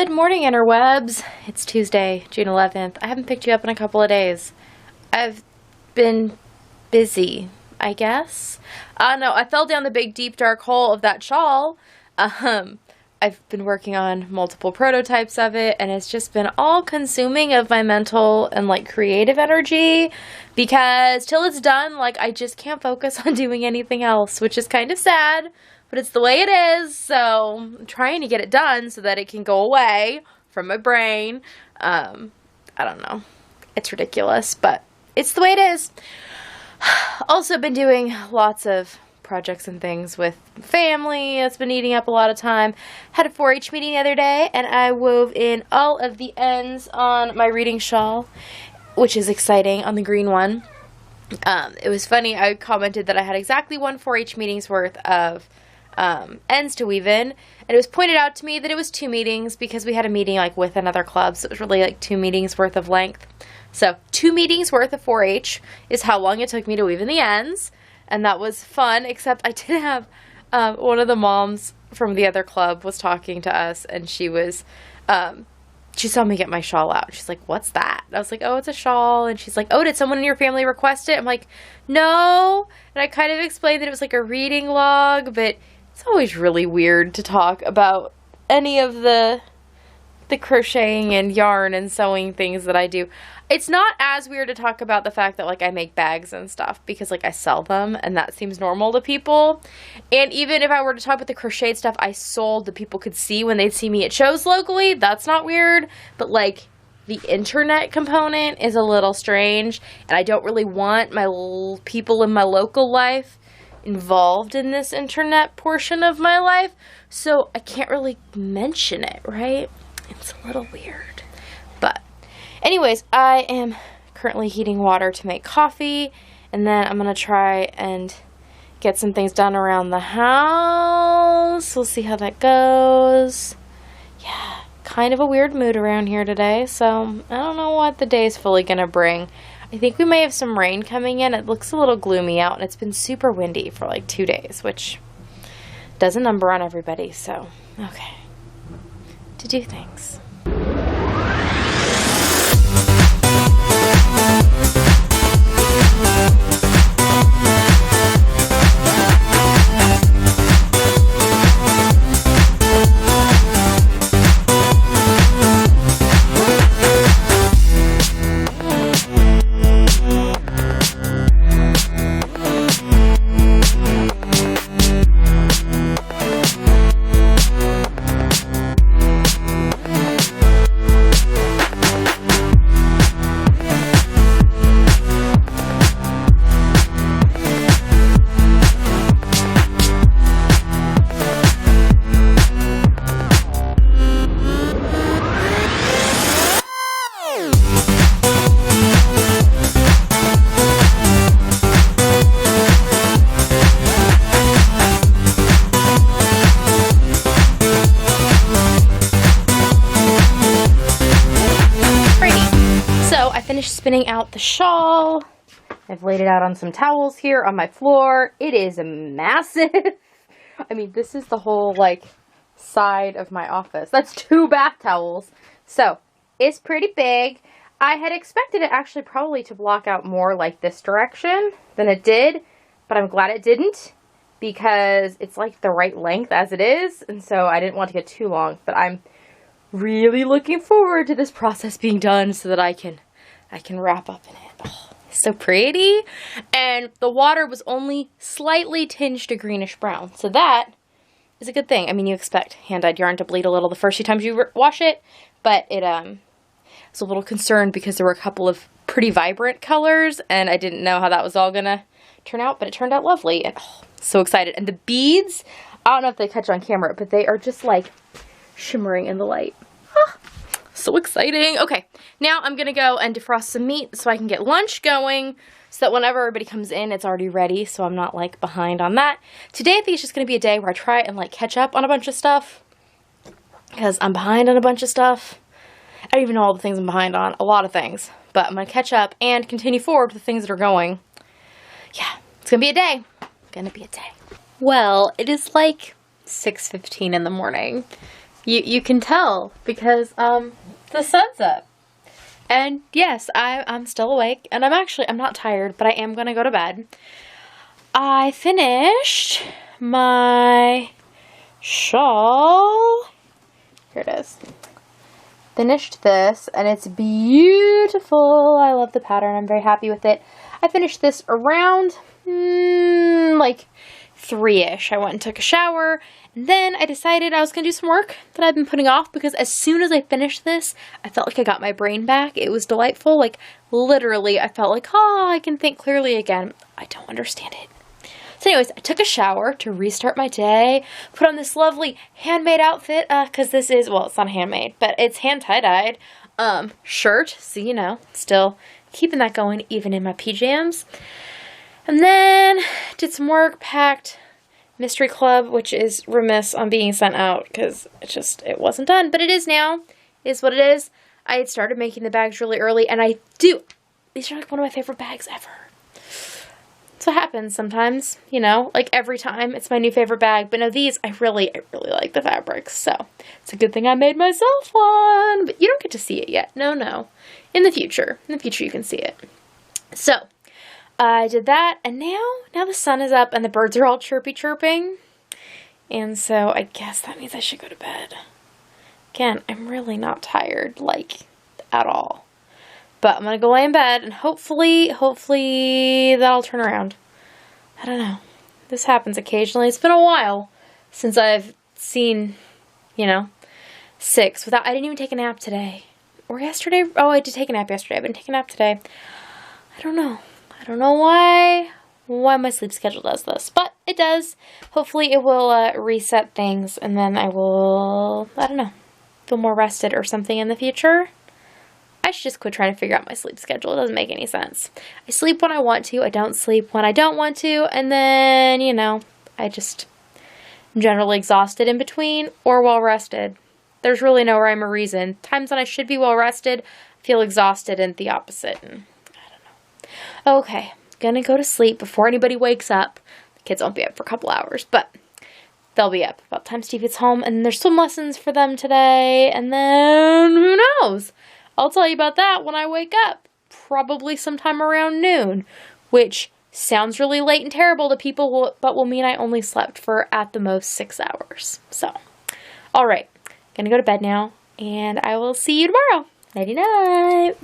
Good morning, Interwebs. It's Tuesday, June 11th. I haven't picked you up in a couple of days. I've been busy, I guess. No, I fell down the big, deep, dark hole of that shawl. I've been working on multiple prototypes of it, and it's just been all consuming of my mental and, creative energy, because till it's done, I just can't focus on doing anything else, which is kind of sad. But it's the way it is, so I'm trying to get it done so that it can go away from my brain. I don't know. It's ridiculous, but it's the way it is. Also been doing lots of projects and things with family. It's been eating up a lot of time. Had a 4-H meeting the other day, and I wove in all of the ends on my reading shawl, which is exciting, on the green one. It was funny. I commented that I had exactly one 4-H meeting's worth of ends to weave in, and it was pointed out to me that it was 2 meetings because we had a meeting with another club, so it was really 2 meetings worth of length. So 2 meetings worth of 4-H is how long it took me to weave in the ends, and that was fun, except I did have one of the moms from the other club was talking to us, and she saw me get my shawl out. She's like, "What's that?" I was like, "Oh, it's a shawl." And she's like, "Oh, did someone in your family request it?" I'm like, "No." And I kind of explained that it was a reading log, but it's always really weird to talk about any of the crocheting and yarn and sewing things that I do. It's not as weird to talk about the fact that I make bags and stuff, because I sell them and that seems normal to people. And even if I were to talk about the crocheted stuff I sold that people could see when they'd see me at shows locally, that's not weird. But the internet component is a little strange, and I don't really want my people in my local life involved in this internet portion of my life, so I can't really mention it, right? It's a little weird. But anyways, I am currently heating water to make coffee, and then I'm gonna try and get some things done around the house. We'll see how that goes. Yeah, kind of a weird mood around here today, so I don't know what the day's fully gonna bring. I think we may have some rain coming in. It looks a little gloomy out, and it's been super windy for 2 days, which does a number on everybody, so okay. To do things. Finished spinning out the shawl. I've laid it out on some towels here on my floor. It is massive. I mean, this is the whole side of my office. That's 2 bath towels. So it's pretty big. I had expected it actually probably to block out more this direction than it did, but I'm glad it didn't, because it's the right length as it is, and so I didn't want to get too long. But I'm really looking forward to this process being done so that I can wrap up in it. Oh, it's so pretty. And the water was only slightly tinged to greenish brown, so that is a good thing. I mean, you expect hand-dyed yarn to bleed a little the first few times you wash it, but it was a little concerned because there were a couple of pretty vibrant colors, and I didn't know how that was all gonna turn out, but it turned out lovely, and so excited. And the beads, I don't know if they catch on camera, but they are just shimmering in the light. So exciting. Okay, now I'm going to go and defrost some meat so I can get lunch going, so that whenever everybody comes in, it's already ready, so I'm not behind on that. Today I think it's just going to be a day where I try and catch up on a bunch of stuff, because I'm behind on a bunch of stuff. I don't even know all the things I'm behind on, a lot of things, but I'm going to catch up and continue forward with the things that are going. Yeah, it's going to be a day. Well, it is 6:15 in the morning. You can tell because the sun's up. And yes, I'm still awake, and I'm not tired, but I am gonna go to bed. I finished my shawl. Here it is. Finished this, and it's beautiful. I love the pattern. I'm very happy with it. I finished this around like 3-ish. I went and took a shower, and then I decided I was going to do some work that I've been putting off, because as soon as I finished this, I felt like I got my brain back. It was delightful. Like, literally, I felt like, oh, I can think clearly again. I don't understand it. So anyways, I took a shower to restart my day, put on this lovely handmade outfit, because this is, well, it's not handmade, but it's hand tie-dyed, shirt, so, you know, still keeping that going even in my PJs. And then did some work, packed Mystery Club, which is remiss on being sent out because it wasn't done. But it is now, is what it is. I had started making the bags really early, and these are like one of my favorite bags ever. That's what happens sometimes, you know, like every time it's my new favorite bag. But no, these, I really like the fabrics. So it's a good thing I made myself one, but you don't get to see it yet. No. In the future you can see it. So I did that, and now the sun is up and the birds are all chirping. And so I guess that means I should go to bed. Again, I'm really not tired, like, at all. But I'm going to go lay in bed, and hopefully that'll turn around. I don't know. This happens occasionally. It's been a while since I've seen, 6 without, I didn't even take a nap today. Or yesterday. Oh, I did take a nap yesterday. I didn't take a nap today. I don't know why my sleep schedule does this, but it does. Hopefully it will reset things, and then I will, feel more rested or something in the future. I should just quit trying to figure out my sleep schedule. It doesn't make any sense. I sleep when I want to. I don't sleep when I don't want to. And then, I just am generally exhausted in between or well rested. There's really no rhyme or reason. Times when I should be well rested, I feel exhausted, and the opposite. And okay, gonna go to sleep before anybody wakes up. The kids won't be up for a couple hours, but they'll be up about time Steve gets home, and there's swim lessons for them today, and then who knows? I'll tell you about that when I wake up, probably sometime around noon, which sounds really late and terrible to people, but will mean I only slept for at the most 6 hours. So, all right, gonna go to bed now, and I will see you tomorrow. Nighty night.